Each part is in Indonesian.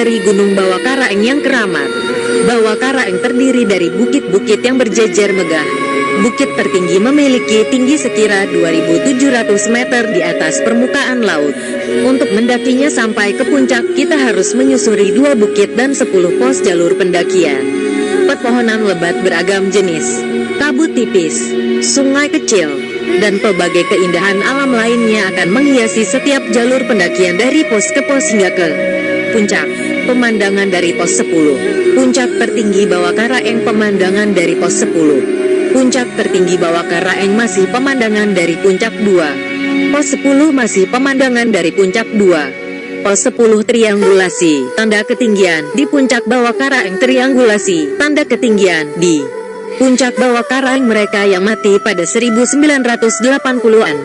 menyusuri Gunung Bawah Karaeng yang keramat. Bawah Karaeng terdiri dari bukit-bukit yang berjejer megah. Bukit tertinggi memiliki tinggi sekira 2.700 meter di atas permukaan laut. Untuk mendakinya sampai ke puncak, kita harus menyusuri 2 bukit dan 10 pos jalur pendakian. Pepohonan lebat beragam jenis, kabut tipis, sungai kecil, dan pelbagai keindahan alam lainnya akan menghiasi setiap jalur pendakian dari pos ke pos hingga ke puncak. Pemandangan dari pos 10. Puncak tertinggi Bawah Karaeng. Pemandangan dari pos 10. Puncak tertinggi Bawah Karaeng masih pemandangan dari puncak 2. Pos 10 masih pemandangan dari puncak 2. Pos 10 triangulasi, tanda ketinggian di puncak Bawah Karaeng. Triangulasi, tanda ketinggian di puncak Bawah Karaeng. Mereka yang mati pada 1980-an.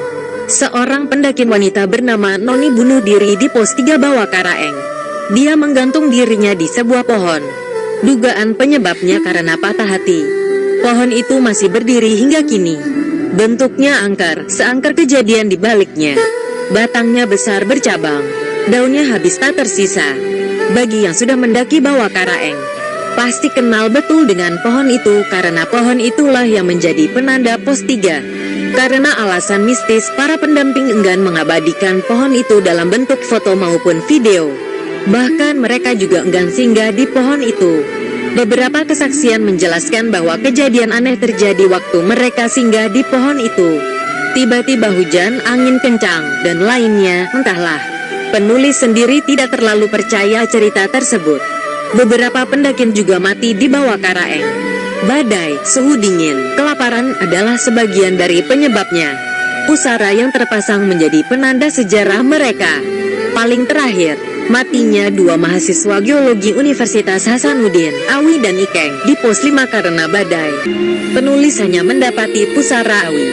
Seorang pendaki wanita bernama Noni bunuh diri di pos 3 Bawah Karaeng. Dia menggantung dirinya di sebuah pohon. Dugaan penyebabnya karena patah hati. Pohon itu masih berdiri hingga kini. Bentuknya angker, seangker kejadian di baliknya. Batangnya besar bercabang, daunnya habis tak tersisa. Bagi yang sudah mendaki Bawah Karaeng, pasti kenal betul dengan pohon itu karena pohon itulah yang menjadi penanda pos 3. Karena alasan mistis, para pendamping enggan mengabadikan pohon itu dalam bentuk foto maupun video. Bahkan mereka juga enggan singgah di pohon itu. Beberapa kesaksian menjelaskan bahwa kejadian aneh terjadi waktu mereka singgah di pohon itu. Tiba-tiba hujan, angin kencang, dan lainnya, entahlah. Penulis sendiri tidak terlalu percaya cerita tersebut. Beberapa pendaki juga mati di Bawah Karaeng. Badai, suhu dingin, kelaparan adalah sebagian dari penyebabnya. Pusara yang terpasang menjadi penanda sejarah mereka. Paling terakhir, matinya 2 mahasiswa geologi Universitas Hasanuddin, Awi dan Ikeng, di pos 5 karena badai. Penulis hanya mendapati pusara Awi.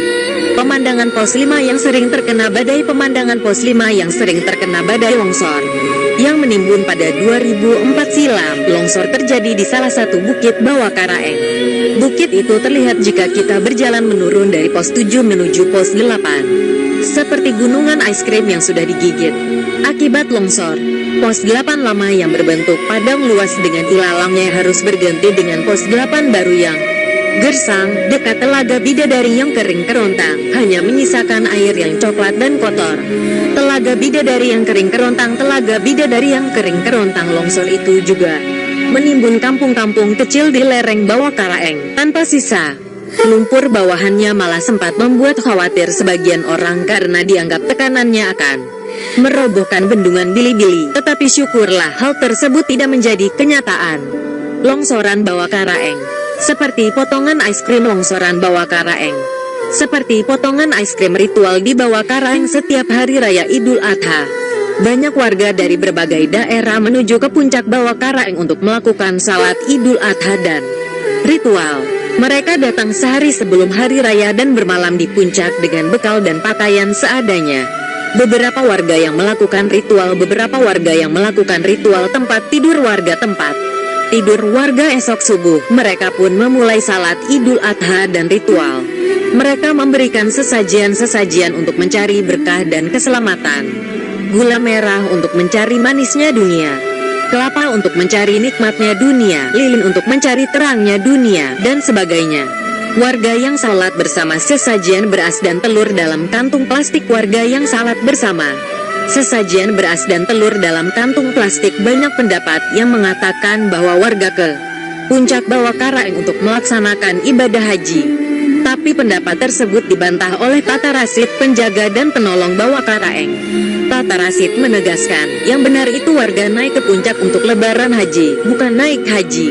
Pemandangan pos 5 yang sering terkena badai. Pemandangan pos 5 yang sering terkena badai longsor yang menimbun pada 2004 silam. Longsor terjadi di salah satu bukit Bawah Karaeng. Bukit itu terlihat jika kita berjalan menurun dari pos 7 menuju pos 8. Seperti gunungan es krim yang sudah digigit akibat longsor. Pos 8 lama yang berbentuk padang luas dengan ilalangnya harus berganti dengan pos 8 baru yang gersang, dekat Telaga Bidadari yang kering kerontang, hanya menyisakan air yang coklat dan kotor. Telaga Bidadari yang kering kerontang, Telaga Bidadari yang kering kerontang. Longsor itu juga menimbun kampung-kampung kecil di lereng Bawah Karaeng, tanpa sisa. Lumpur bawahannya malah sempat membuat khawatir sebagian orang karena dianggap tekanannya akan merobohkan bendungan Bili-Bili. Tetapi syukurlah hal tersebut tidak menjadi kenyataan. Longsoran Bawah Karaeng seperti potongan es krim. Longsoran Bawah Karaeng seperti potongan es krim. Ritual di Bawah Karaeng setiap hari raya Idul Adha. Banyak warga dari berbagai daerah menuju ke puncak Bawah Karaeng untuk melakukan salat Idul Adha dan ritual. Mereka datang sehari sebelum hari raya dan bermalam di puncak dengan bekal dan pakaian seadanya. Beberapa warga yang melakukan ritual tempat tidur warga tempat tidur warga esok subuh. Mereka pun memulai salat Idul Adha dan ritual. Mereka memberikan sesajian-sesajian untuk mencari berkah dan keselamatan. Gula merah untuk mencari manisnya dunia. Kelapa untuk mencari nikmatnya dunia, lilin untuk mencari terangnya dunia, dan sebagainya. Warga yang salat bersama. Sesajian beras dan telur dalam kantung plastik. Warga yang salat bersama. Sesajian beras dan telur dalam kantung plastik. Banyak pendapat yang mengatakan bahwa warga ke puncak Bawah Karaeng untuk melaksanakan ibadah haji. Tapi pendapat tersebut dibantah oleh Tata Rasid, penjaga dan penolong Bawah Karaeng. Tata Rasid menegaskan, yang benar itu warga naik ke puncak untuk lebaran haji, bukan naik haji.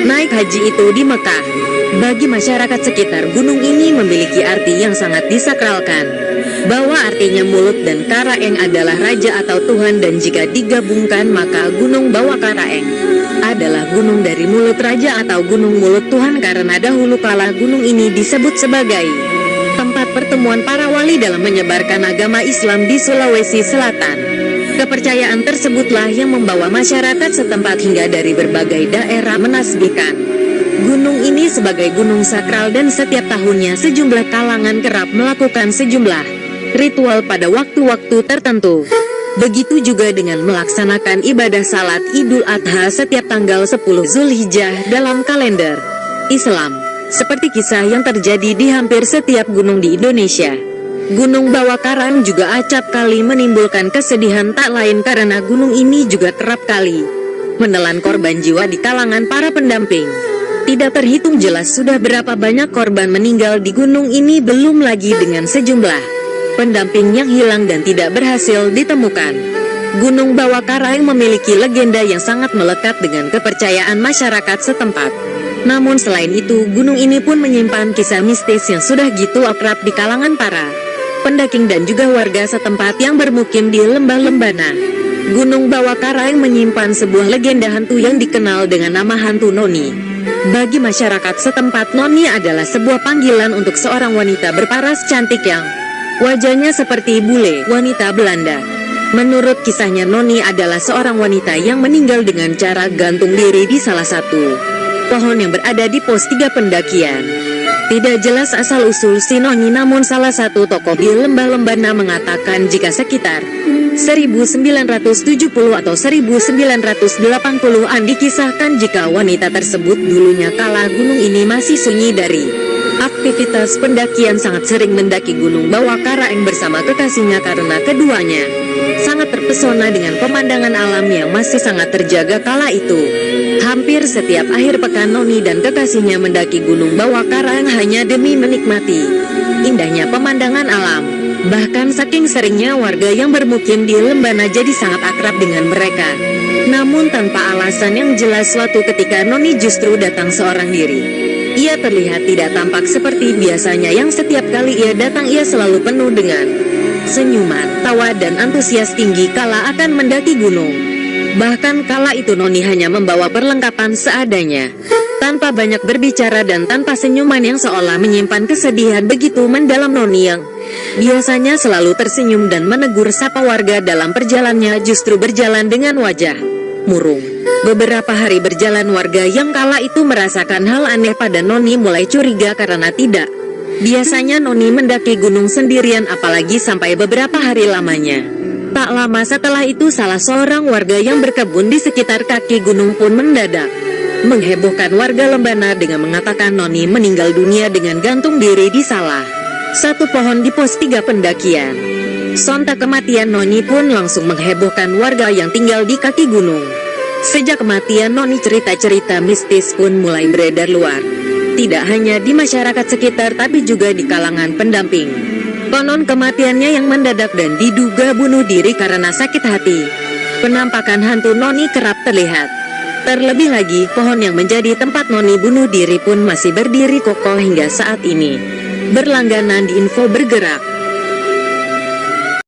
Naik haji itu di Mekah. Bagi masyarakat sekitar, gunung ini memiliki arti yang sangat disakralkan. Bahwa artinya mulut dan Karaeng adalah raja atau Tuhan, dan jika digabungkan maka gunung Bawah Karaeng adalah gunung dari mulut raja atau gunung mulut Tuhan, karena dahulu kala gunung ini disebut sebagai tempat pertemuan para wali dalam menyebarkan agama Islam di Sulawesi Selatan. Kepercayaan tersebutlah yang membawa masyarakat setempat hingga dari berbagai daerah menasbihkan gunung ini sebagai gunung sakral, dan setiap tahunnya sejumlah kalangan kerap melakukan sejumlah ritual pada waktu-waktu tertentu. Begitu juga dengan melaksanakan ibadah salat Idul Adha setiap tanggal 10 Zulhijjah dalam kalender Islam. Seperti kisah yang terjadi di hampir setiap gunung di Indonesia. Gunung Bawah Karang juga acap kali menimbulkan kesedihan tak lain karena gunung ini juga kerap kali menelan korban jiwa di kalangan para pendamping. Tidak terhitung jelas sudah berapa banyak korban meninggal di gunung ini, belum lagi dengan sejumlah pendamping yang hilang dan tidak berhasil ditemukan. Gunung Bawah Karang memiliki legenda yang sangat melekat dengan kepercayaan masyarakat setempat. Namun selain itu, gunung ini pun menyimpan kisah mistis yang sudah gitu akrab di kalangan para pendaking dan juga warga setempat yang bermukim di lembah Lembana. Gunung Bawah Karang menyimpan sebuah legenda hantu yang dikenal dengan nama hantu Noni. Bagi masyarakat setempat, Noni adalah sebuah panggilan untuk seorang wanita berparas cantik yang wajahnya seperti bule, wanita Belanda. Menurut kisahnya, Noni adalah seorang wanita yang meninggal dengan cara gantung diri di salah satu pohon yang berada di pos 3 pendakian. Tidak jelas asal-usul si Noni, namun salah satu tokoh di lembah Lembana mengatakan jika sekitar 1970 atau 1980-an dikisahkan jika wanita tersebut dulunya kala gunung ini masih sunyi dari aktivitas pendakian, sangat sering mendaki Gunung Bawah Karang bersama kekasihnya karena keduanya sangat terpesona dengan pemandangan alam yang masih sangat terjaga kala itu. Hampir setiap akhir pekan, Noni dan kekasihnya mendaki Gunung Bawah Karang hanya demi menikmati indahnya pemandangan alam. Bahkan saking seringnya warga yang bermukim di Lembana jadi sangat akrab dengan mereka. Namun tanpa alasan yang jelas, suatu ketika Noni justru datang seorang diri. Ia terlihat tidak tampak seperti biasanya yang setiap kali ia datang ia selalu penuh dengan senyuman, tawa dan antusias tinggi kala akan mendaki gunung. Bahkan kala itu Noni hanya membawa perlengkapan seadanya, tanpa banyak berbicara dan tanpa senyuman yang seolah menyimpan kesedihan begitu mendalam. Noni yang biasanya selalu tersenyum dan menegur sapa warga dalam perjalanannya justru berjalan dengan wajah murung. Beberapa hari berjalan, warga yang kala itu merasakan hal aneh pada Noni mulai curiga karena tidak biasanya Noni mendaki gunung sendirian, apalagi sampai beberapa hari lamanya. Tak lama setelah itu, salah seorang warga yang berkebun di sekitar kaki gunung pun mendadak menghebohkan warga Lembana dengan mengatakan Noni meninggal dunia dengan gantung diri di salah satu pohon di pos 3 pendakian. Sontak kematian Noni pun langsung menghebohkan warga yang tinggal di kaki gunung. Sejak kematian Noni, cerita-cerita mistis pun mulai beredar luar. Tidak hanya di masyarakat sekitar tapi juga di kalangan pendamping. Konon kematiannya yang mendadak dan diduga bunuh diri karena sakit hati. Penampakan hantu Noni kerap terlihat. Terlebih lagi, pohon yang menjadi tempat Noni bunuh diri pun masih berdiri kokoh hingga saat ini. Berlangganan di Info Bergerak.